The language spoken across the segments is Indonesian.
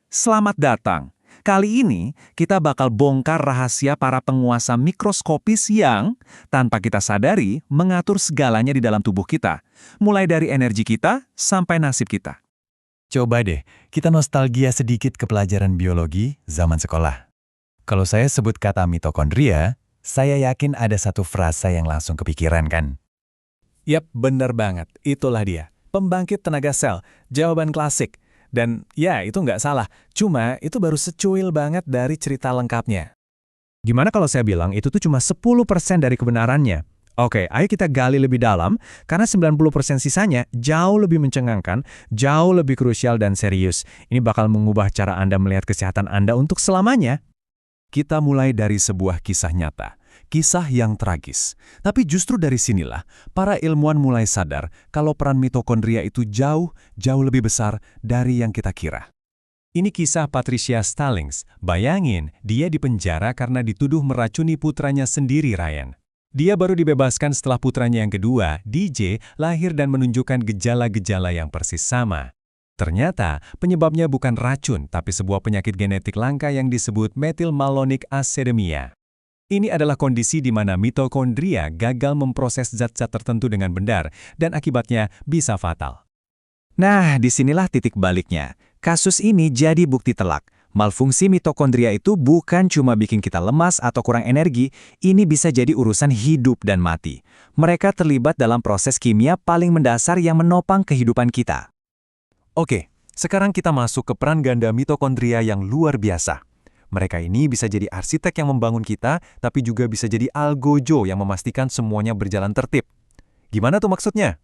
Selamat datang. Kali ini kita bakal bongkar rahasia para penguasa mikroskopis yang, tanpa kita sadari, mengatur segalanya di dalam tubuh kita. Mulai dari energi kita sampai nasib kita. Coba deh, kita nostalgia sedikit ke pelajaran biologi zaman sekolah. Kalau saya sebut kata mitokondria, saya yakin ada satu frasa yang langsung kepikiran kan? Yap, bener banget. Itulah dia. Pembangkit tenaga sel. Jawaban klasik. Dan ya, itu nggak salah. Cuma, itu baru secuil banget dari cerita lengkapnya. Gimana kalau saya bilang itu tuh cuma 10% dari kebenarannya? Oke, ayo kita gali lebih dalam, karena 90% sisanya jauh lebih mencengangkan, jauh lebih krusial dan serius. Ini bakal mengubah cara Anda melihat kesehatan Anda untuk selamanya. Kita mulai dari sebuah kisah nyata. Kisah yang tragis. Tapi justru dari sinilah, para ilmuwan mulai sadar kalau peran mitokondria itu jauh lebih besar dari yang kita kira. Ini kisah Patricia Stallings. Bayangin, dia dipenjara karena dituduh meracuni putranya sendiri, Ryan. Dia baru dibebaskan setelah putranya yang kedua, DJ, lahir dan menunjukkan gejala-gejala yang persis sama. Ternyata, penyebabnya bukan racun, tapi sebuah penyakit genetik langka yang disebut methylmalonic acidemia. Ini adalah kondisi di mana mitokondria gagal memproses zat-zat tertentu dengan benar, dan akibatnya bisa fatal. Nah, disinilah titik baliknya. Kasus ini jadi bukti telak. Malfungsi mitokondria itu bukan cuma bikin kita lemas atau kurang energi, ini bisa jadi urusan hidup dan mati. Mereka terlibat dalam proses kimia paling mendasar yang menopang kehidupan kita. Oke, sekarang kita masuk ke peran ganda mitokondria yang luar biasa. Mereka ini bisa jadi arsitek yang membangun kita, tapi juga bisa jadi algojo yang memastikan semuanya berjalan tertib. Gimana tuh maksudnya?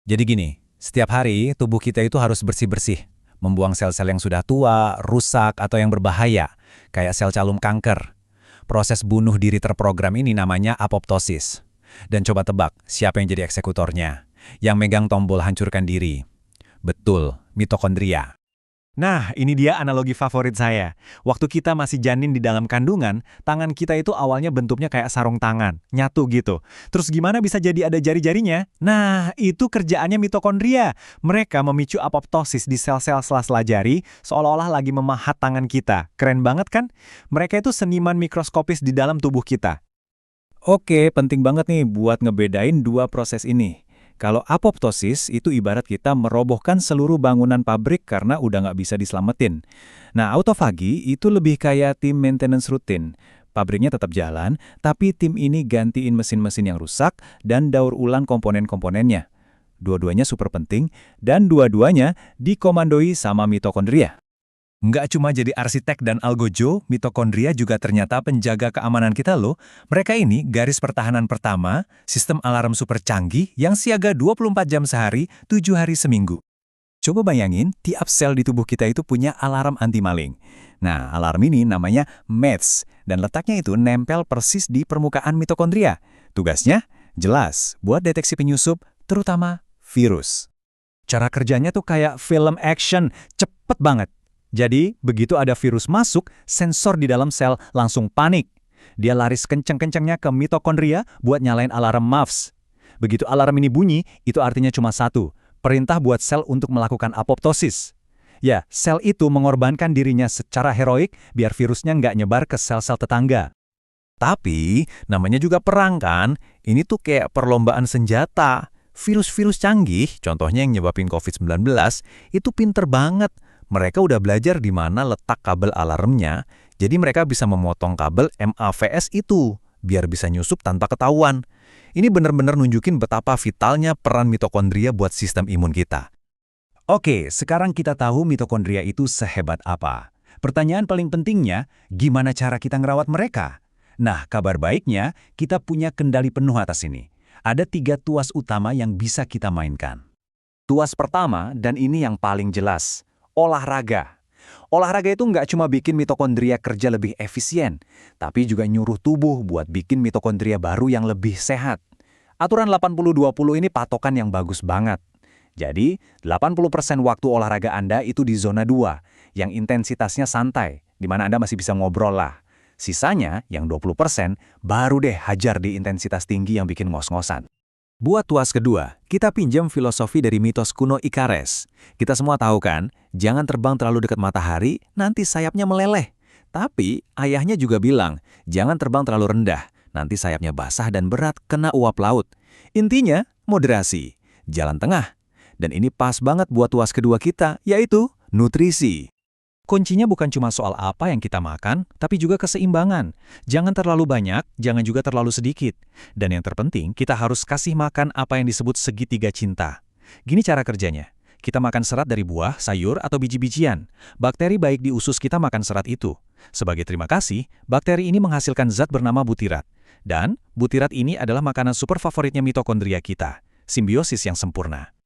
Jadi gini, setiap hari tubuh kita itu harus bersih-bersih. Membuang sel-sel yang sudah tua, rusak, atau yang berbahaya, kayak sel calum kanker. Proses bunuh diri terprogram ini namanya apoptosis. Dan coba tebak, siapa yang jadi eksekutornya? Yang megang tombol hancurkan diri. Betul, mitokondria. Nah, ini dia analogi favorit saya. Waktu kita masih janin di dalam kandungan, tangan kita itu awalnya bentuknya kayak sarung tangan, nyatu gitu. Terus gimana bisa jadi ada jari-jarinya? Nah, itu kerjaannya mitokondria. Mereka memicu apoptosis di sel-sel sela-sela jari, seolah-olah lagi memahat tangan kita. Keren banget kan? Mereka itu seniman mikroskopis di dalam tubuh kita. Oke, penting banget nih buat ngebedain dua proses ini. Kalau apoptosis itu ibarat kita merobohkan seluruh bangunan pabrik karena udah nggak bisa diselamatin. Nah, autofagi itu lebih kayak tim maintenance rutin. Pabriknya tetap jalan, tapi tim ini gantiin mesin-mesin yang rusak dan daur ulang komponen-komponennya. Dua-duanya super penting, dan dua-duanya dikomandoi sama mitokondria. Nggak cuma jadi arsitek dan algojo, mitokondria juga ternyata penjaga keamanan kita loh. Mereka ini garis pertahanan pertama, sistem alarm super canggih yang siaga 24 jam sehari, 7 hari seminggu. Coba bayangin, tiap sel di tubuh kita itu punya alarm anti maling. Nah, alarm ini namanya METS, dan letaknya itu nempel persis di permukaan mitokondria. Tugasnya jelas, buat deteksi penyusup, terutama virus. Cara kerjanya tuh kayak film action, cepet banget. Jadi, begitu ada virus masuk, sensor di dalam sel langsung panik. Dia lari kenceng-kencengnya ke mitokondria buat nyalain alarm MAVS. Begitu alarm ini bunyi, itu artinya cuma satu, perintah buat sel untuk melakukan apoptosis. Ya, sel itu mengorbankan dirinya secara heroik biar virusnya nggak nyebar ke sel-sel tetangga. Tapi, namanya juga perang kan? Ini tuh kayak perlombaan senjata. Virus-virus canggih, contohnya yang nyebabin COVID-19, itu pinter banget. Mereka udah belajar di mana letak kabel alarmnya, jadi mereka bisa memotong kabel MAVS itu, biar bisa nyusup tanpa ketahuan. Ini benar-benar nunjukin betapa vitalnya peran mitokondria buat sistem imun kita. Oke, sekarang kita tahu mitokondria itu sehebat apa. Pertanyaan paling pentingnya, gimana cara kita ngerawat mereka? Nah, kabar baiknya, kita punya kendali penuh atas ini. Ada 3 tuas utama yang bisa kita mainkan. Tuas pertama, dan ini yang paling jelas, olahraga. Olahraga itu nggak cuma bikin mitokondria kerja lebih efisien, tapi juga nyuruh tubuh buat bikin mitokondria baru yang lebih sehat. Aturan 80-20 ini patokan yang bagus banget. Jadi, 80% waktu olahraga Anda itu di zona 2, yang intensitasnya santai, di mana Anda masih bisa ngobrol lah. Sisanya, yang 20%, baru deh hajar di intensitas tinggi yang bikin ngos-ngosan. Buat tuas kedua, kita pinjam filosofi dari mitos kuno Ikares. Kita semua tahu kan, jangan terbang terlalu dekat matahari, nanti sayapnya meleleh. Tapi ayahnya juga bilang, jangan terbang terlalu rendah, nanti sayapnya basah dan berat kena uap laut. Intinya, moderasi, jalan tengah. Dan ini pas banget buat tuas kedua kita, yaitu nutrisi. Kuncinya bukan cuma soal apa yang kita makan, tapi juga keseimbangan. Jangan terlalu banyak, jangan juga terlalu sedikit. Dan yang terpenting, kita harus kasih makan apa yang disebut segitiga cinta. Gini cara kerjanya. Kita makan serat dari buah, sayur, atau biji-bijian. Bakteri baik di usus kita makan serat itu. Sebagai terima kasih, bakteri ini menghasilkan zat bernama butirat. Dan butirat ini adalah makanan super favoritnya mitokondria kita. Simbiosis yang sempurna.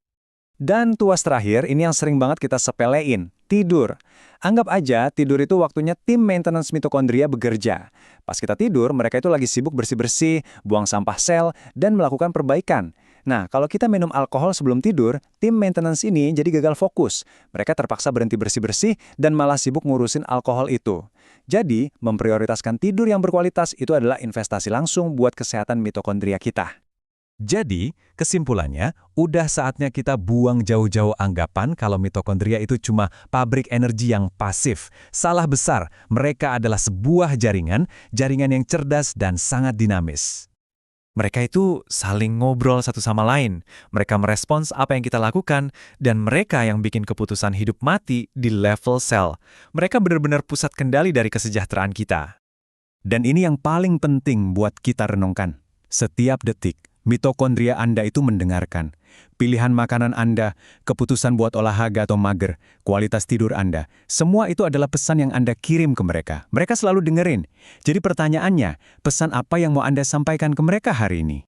Dan tuas terakhir, ini yang sering banget kita sepelein, tidur. Anggap aja tidur itu waktunya tim maintenance mitokondria bekerja. Pas kita tidur, mereka itu lagi sibuk bersih-bersih, buang sampah sel, dan melakukan perbaikan. Nah, kalau kita minum alkohol sebelum tidur, tim maintenance ini jadi gagal fokus. Mereka terpaksa berhenti bersih-bersih dan malah sibuk ngurusin alkohol itu. Jadi, memprioritaskan tidur yang berkualitas itu adalah investasi langsung buat kesehatan mitokondria kita. Jadi, kesimpulannya, udah saatnya kita buang jauh-jauh anggapan kalau mitokondria itu cuma pabrik energi yang pasif. Salah besar, mereka adalah sebuah jaringan yang cerdas dan sangat dinamis. Mereka itu saling ngobrol satu sama lain. Mereka merespons apa yang kita lakukan, dan mereka yang bikin keputusan hidup mati di level sel. Mereka benar-benar pusat kendali dari kesejahteraan kita. Dan ini yang paling penting buat kita renungkan. Setiap detik, mitokondria Anda itu mendengarkan. Pilihan makanan Anda, keputusan buat olahraga atau mager, kualitas tidur Anda, semua itu adalah pesan yang Anda kirim ke mereka. Mereka selalu dengerin. Jadi pertanyaannya, pesan apa yang mau Anda sampaikan ke mereka hari ini?